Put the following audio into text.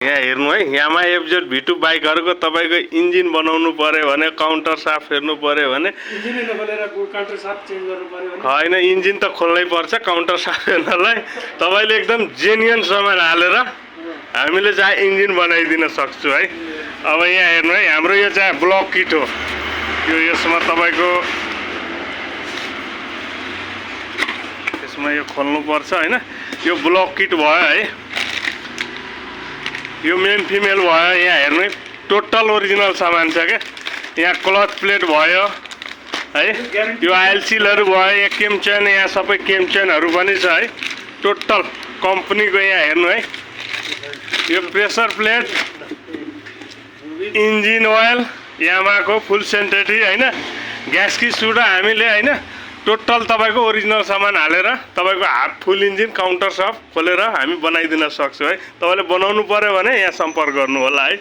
यहाँ हेर्नु है यामा एफजेड V2 बाइकहरुको तपाईको इन्जिन बनाउनु पर्यो भने काउन्टर साफ्ट फेर्नु पर्यो भने इन्जिन नखोलेर काउन्टर साफ्ट चेन्ज गर्नु पर्यो भने हैन इन्जिन त खोल्नै पर्छ काउन्टर साफ्ट फेर्नलाई तपाईले एकदम जेन्युन सामान हालेर हामीले चाहिँ इन्जिन बनाइदिन सक्छु है अब यहाँ हेर्नु है हाम्रो यो चाहिँ ब्लक किट हो यो यसमा तपाईको यसमा यो खोल्नु पर्छ हैन यो ब्लक किट भयो है यो मेन फिमेल भयो यहाँ हेर्नु टोटल ओरिजिनल सामान छ के यहाँ क्लच प्लेट भयो है यो आयल सिलहरु भयो यहाँ केम चेन यहाँ सबै केम चेनहरु पनि छ है टोटल कम्पनीको यहाँ हेर्नु है यो प्रेसर प्लेट इन्जिन ओयल यामाको फुल सेन्टेटी हैन ग्यास की सुडा हामीले हैन टोटल तपाईको ओरिजिनल सामान हालेर तपाईको हाफ फुल इन्जिन काउन्टर सब खोलेर हामी बनाइदिन सक्छौं है तपाईले बनाउनु पर्यो भने यहाँ सम्पर्क गर्नु होला है